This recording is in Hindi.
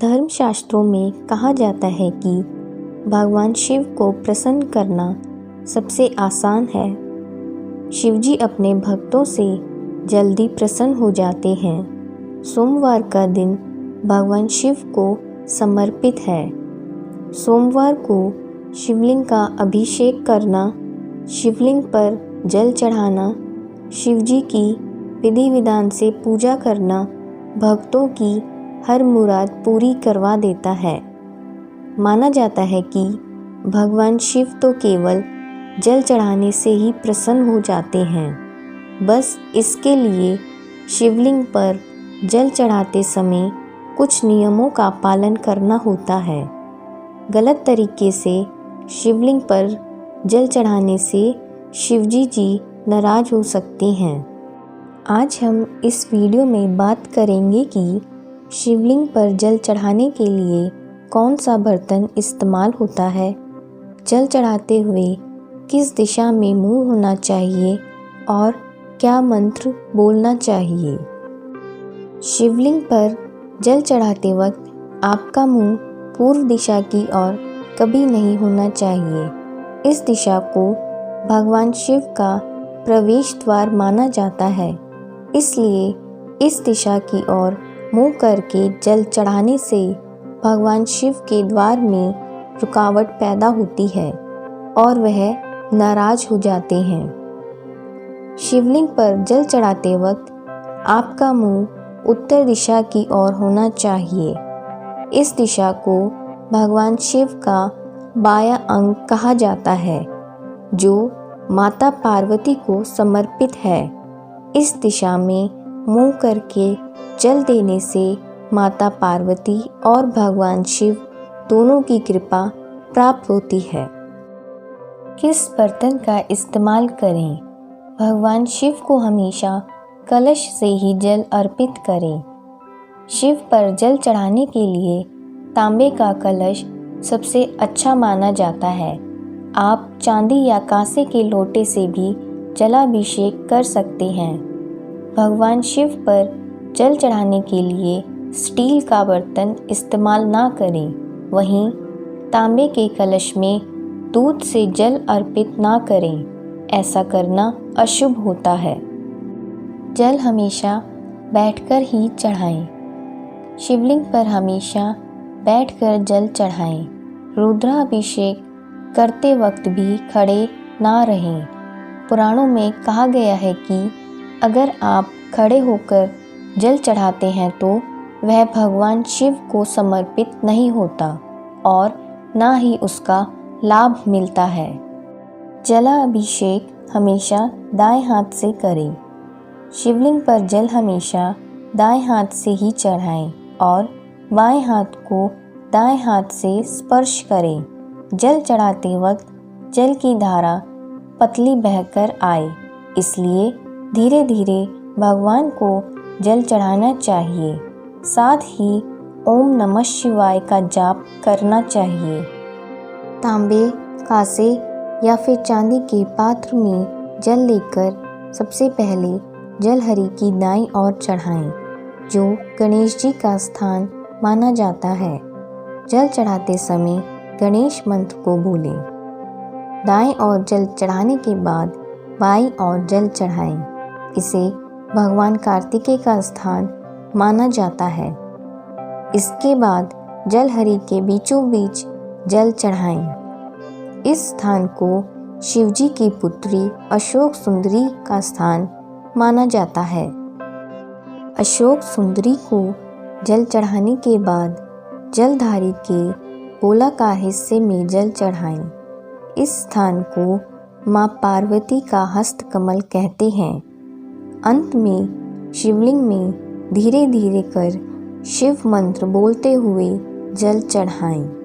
धर्मशास्त्रों में कहा जाता है कि भगवान शिव को प्रसन्न करना सबसे आसान है। शिवजी अपने भक्तों से जल्दी प्रसन्न हो जाते हैं। सोमवार का दिन भगवान शिव को समर्पित है। सोमवार को शिवलिंग का अभिषेक करना, शिवलिंग पर जल चढ़ाना, शिवजी की विधि विधान से पूजा करना भक्तों की हर मुराद पूरी करवा देता है। माना जाता है कि भगवान शिव तो केवल जल चढ़ाने से ही प्रसन्न हो जाते हैं। बस इसके लिए शिवलिंग पर जल चढ़ाते समय कुछ नियमों का पालन करना होता है। गलत तरीके से शिवलिंग पर जल चढ़ाने से शिवजी जी नाराज हो सकते हैं। आज हम इस वीडियो में बात करेंगे कि शिवलिंग पर जल चढ़ाने के लिए कौन सा बर्तन इस्तेमाल होता है, जल चढ़ाते हुए किस दिशा में मुंह होना चाहिए और क्या मंत्र बोलना चाहिए। शिवलिंग पर जल चढ़ाते वक्त आपका मुंह पूर्व दिशा की ओर कभी नहीं होना चाहिए। इस दिशा को भगवान शिव का प्रवेश द्वार माना जाता है, इसलिए इस दिशा की ओर मुंह करके जल चढ़ाने से भगवान शिव के द्वार में रुकावट पैदा होती है और वह नाराज हो जाते हैं। शिवलिंग पर जल चढ़ाते वक्त आपका मुंह उत्तर दिशा की ओर होना चाहिए। इस दिशा को भगवान शिव का बायां अंग कहा जाता है, जो माता पार्वती को समर्पित है। इस दिशा में मुंह करके जल देने से माता पार्वती और भगवान शिव दोनों की कृपा प्राप्त होती है। किस बर्तन का इस्तेमाल करें? भगवान शिव को हमेशा कलश से ही जल अर्पित करें। शिव पर जल चढ़ाने के लिए तांबे का कलश सबसे अच्छा माना जाता है। आप चांदी या कांसे के लोटे से भी जलाभिषेक कर सकते हैं। भगवान शिव पर जल चढ़ाने के लिए स्टील का बर्तन इस्तेमाल ना करें। वहीं तांबे के कलश में दूध से जल अर्पित ना करें, ऐसा करना अशुभ होता है। जल हमेशा बैठकर ही चढ़ाएं। शिवलिंग पर हमेशा बैठकर जल चढ़ाएं। रुद्राभिषेक करते वक्त भी खड़े ना रहें। पुराणों में कहा गया है कि अगर आप खड़े होकर जल चढ़ाते हैं तो वह भगवान शिव को समर्पित नहीं होता और ना ही उसका लाभ मिलता है। जलाभिषेक हमेशा दाएं हाथ से करें। शिवलिंग पर जल हमेशा दाएं हाथ से ही चढ़ाएं और बाएं हाथ को दाएं हाथ से स्पर्श करें। जल चढ़ाते वक्त जल की धारा पतली बहकर आए, इसलिए धीरे धीरे भगवान को जल चढ़ाना चाहिए। साथ ही ओम नमः शिवाय का जाप करना चाहिए। तांबे, कांसे या फिर चांदी के पात्र में जल लेकर सबसे पहले जलहरी की दाईं ओर चढ़ाएं, जो गणेश जी का स्थान माना जाता है। जल चढ़ाते समय गणेश मंत्र को बोलें। दाएं ओर जल चढ़ाने के बाद बाईं ओर जल चढ़ाएं। इसे भगवान कार्तिकेय का स्थान माना जाता है। इसके बाद जलहरी के बीचों बीच जल चढ़ाएं। इस स्थान को शिवजी की पुत्री अशोक सुंदरी का स्थान माना जाता है। अशोक सुंदरी को जल चढ़ाने के बाद जलधारी के गोलाकार हिस्से में जल चढ़ाएं। इस स्थान को माँ पार्वती का हस्तकमल कहते हैं। अंत में शिवलिंग में धीरे धीरे कर शिव मंत्र बोलते हुए जल चढ़ाएं।